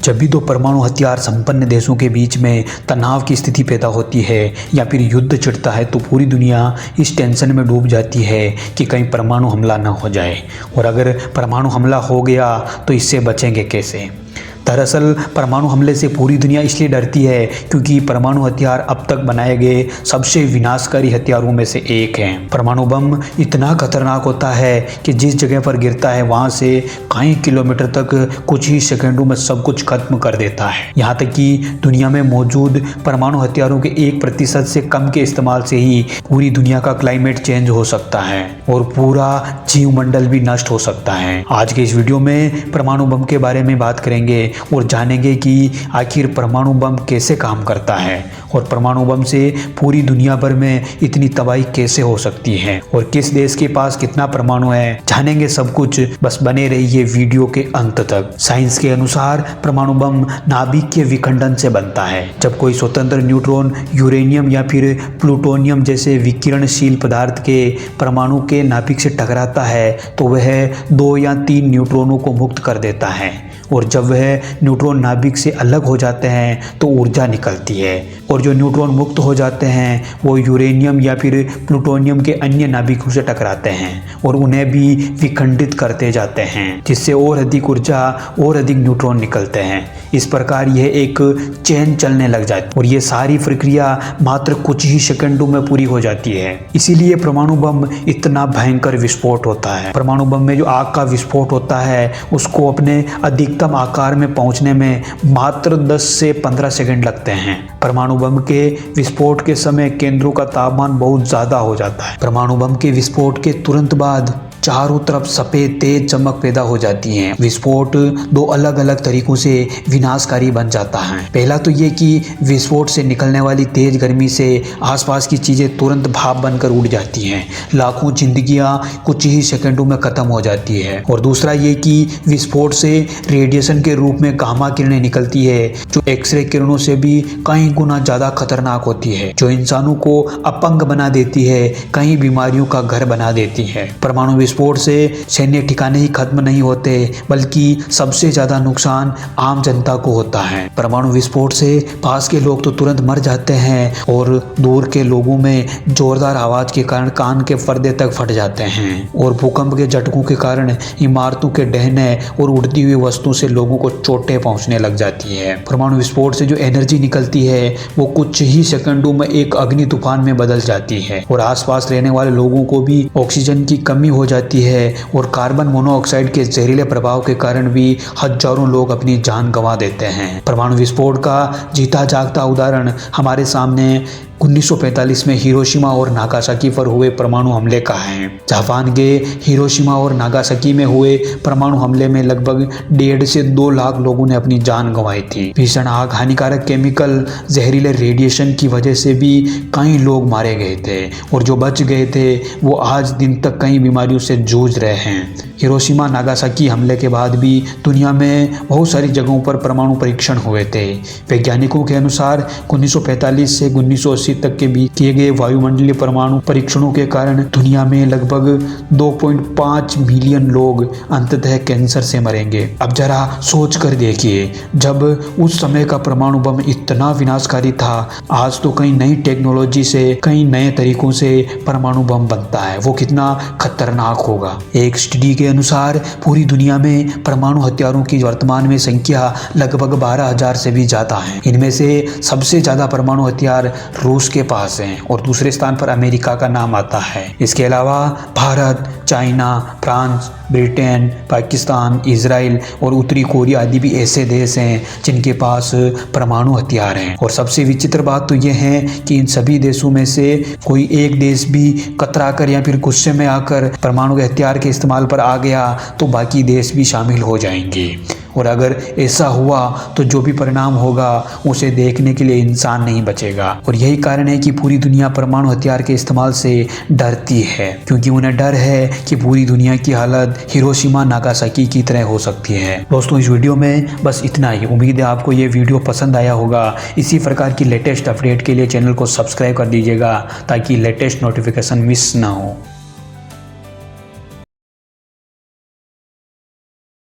जब भी दो परमाणु हथियार संपन्न देशों के बीच में तनाव की स्थिति पैदा होती है या फिर युद्ध छिड़ता है तो पूरी दुनिया इस टेंशन में डूब जाती है कि कहीं परमाणु हमला न हो जाए, और अगर परमाणु हमला हो गया तो इससे बचेंगे कैसे। दरअसल परमाणु हमले से पूरी दुनिया इसलिए डरती है क्योंकि परमाणु हथियार अब तक बनाए गए सबसे विनाशकारी हथियारों में से एक है। परमाणु बम इतना खतरनाक होता है कि जिस जगह पर गिरता है वहां से कई किलोमीटर तक कुछ ही सेकंडों में सब कुछ खत्म कर देता है। यहाँ तक कि दुनिया में मौजूद परमाणु हथियारों के 1% से कम के इस्तेमाल से ही पूरी दुनिया का क्लाइमेट चेंज हो सकता है और पूरा जीवमंडल भी नष्ट हो सकता है। आज के इस वीडियो में परमाणु बम के बारे में बात करेंगे और जानेंगे कि आखिर परमाणु बम कैसे काम करता है और परमाणु बम से पूरी दुनिया भर में इतनी तबाही कैसे हो सकती है और किस देश के पास कितना परमाणु है। जानेंगे सब कुछ, बस बने रहिए वीडियो के अंत तक। साइंस के अनुसार परमाणु बम नाभिक के विखंडन से बनता है। जब कोई स्वतंत्र न्यूट्रॉन यूरेनियम या फिर प्लूटोनियम जैसे विकिरणशील पदार्थ के परमाणु के नाभिक से टकराता है तो वह 2 या 3 न्यूट्रॉनों को मुक्त कर देता है, और जब वह न्यूट्रॉन नाभिक से अलग हो जाते हैं तो ऊर्जा निकलती है, और जो न्यूट्रॉन मुक्त हो जाते हैं वो यूरेनियम या फिर प्लूटोनियम के अन्य नाभिकों से टकराते हैं और उन्हें भी विखंडित करते जाते हैं, जिससे और अधिक ऊर्जा और अधिक न्यूट्रॉन निकलते हैं। इस प्रकार यह एक चेन चलने लग जाती है और ये सारी प्रक्रिया मात्र कुछ ही सेकंडों में पूरी हो जाती है। इसीलिए परमाणु बम इतना भयंकर विस्फोट होता है। परमाणु बम में जो आग का विस्फोट होता है उसको अपने अधिकतम आकार में पहुंचने में मात्र 10 से 15 सेकंड लगते हैं। परमाणु बम के विस्फोट के समय केंद्रों का तापमान बहुत ज्यादा हो जाता है। परमाणु बम के विस्फोट के तुरंत बाद चारों तरफ सफेद तेज चमक पैदा हो जाती है। विस्फोट 2 अलग अलग तरीकों से विनाशकारी बन जाता है। पहला तो ये कि विस्फोट से निकलने वाली तेज गर्मी से आसपास की चीजें तुरंत भाप बनकर उड़ जाती हैं। लाखों जिंदगियां कुछ ही सेकंडों में खत्म हो जाती है। और दूसरा ये कि विस्फोट से रेडिएशन के रूप में गामा किरणें निकलती है जो एक्सरे किरणों से भी कई गुना ज्यादा खतरनाक होती है, जो इंसानों को अपंग बना देती है, कई बीमारियों का घर बना देती है। परमाणु विस्फोट से सैन्य ठिकाने ही खत्म नहीं होते बल्कि सबसे ज्यादा नुकसान आम जनता को होता है। परमाणु विस्फोट से पास के लोग तो तुरंत मर जाते हैं और दूर के लोगों में जोरदार आवाज के कारण कान के पर्दे तक फट जाते हैं, और भूकंप के झटकों के कारण इमारतों के ढहने और उड़ती हुई वस्तुओं से लोगों को चोटें पहुंचने लग जाती है। परमाणु विस्फोट से जो एनर्जी निकलती है वो कुछ ही सेकंडों में एक अग्नि तूफान में बदल जाती है और आसपास रहने वाले लोगों को भी ऑक्सीजन की कमी हो जाती है और कार्बन मोनोऑक्साइड के जहरीले प्रभाव के कारण भी हजारों लोग अपनी जान गंवा देते हैं। परमाणु विस्फोट का जीता जागता उदाहरण हमारे सामने 1945 में हिरोशिमा और नागासाकी पर हुए परमाणु हमले का है। जापान के हिरोशिमा और नागासाकी में हुए परमाणु हमले में लगभग 1.5 से 2 लाख लोगों ने अपनी जान गंवाई थी। भीषण आग, हानिकारक केमिकल, जहरीले रेडिएशन की वजह से भी कई लोग मारे गए थे और जो बच गए थे वो आज दिन तक कई बीमारियों से जूझ रहे हैं। हिरोशिमा नागासाकी हमले के बाद भी दुनिया में बहुत सारी जगहों पर परमाणु परीक्षण हुए थे। वैज्ञानिकों के अनुसार 1945 से 1980 तक के बीच किए गए वायुमंडलीय परमाणु परीक्षणों के कारण दुनिया में लगभग 2.5 मिलियन लोग अंततः कैंसर से मरेंगे। अब जरा सोच कर देखिए, जब उस समय का परमाणु बम इतना विनाशकारी था, आज तो कई नई टेक्नोलॉजी से, कई नए तरीकों से परमाणु बम बनता है, वो कितना खतरनाक होगा। एक स्टडी के अनुसार पूरी दुनिया में परमाणु हथियारों की वर्तमान में संख्या लगभग 12,000 से भी ज्यादा है। इनमें से सबसे ज्यादा परमाणु हथियार रूस के पास हैं और दूसरे स्थान पर अमेरिका का नाम आता है। इसके अलावा Bharat, China, France, Britain, Pakistan, Israel और उत्तरी कोरिया आदि भी ऐसे देश हैं जिनके पास परमाणु हथियार हैं। और सबसे विचित्र बात तो यह है कि इन सभी देशों में से कोई एक देश भी कतरा कर या फिर गुस्से में आकर परमाणु के हथियार के इस्तेमाल पर आ गया तो बाकी देश भी शामिल हो जाएंगे। और अगर ऐसा हुआ तो जो भी परिणाम होगा उसे देखने के लिए इंसान नहीं बचेगा। और यही कारण है कि पूरी दुनिया परमाणु हथियार के इस्तेमाल से डरती है, क्योंकि उन्हें डर है कि पूरी दुनिया की हालत हिरोशिमा नागासाकी की तरह हो सकती है। दोस्तों, इस वीडियो में बस इतना ही। उम्मीद है आपको ये वीडियो पसंद आया होगा। इसी प्रकार की लेटेस्ट अपडेट के लिए चैनल को सब्सक्राइब कर दीजिएगा ताकि लेटेस्ट नोटिफिकेशन मिस ना हो।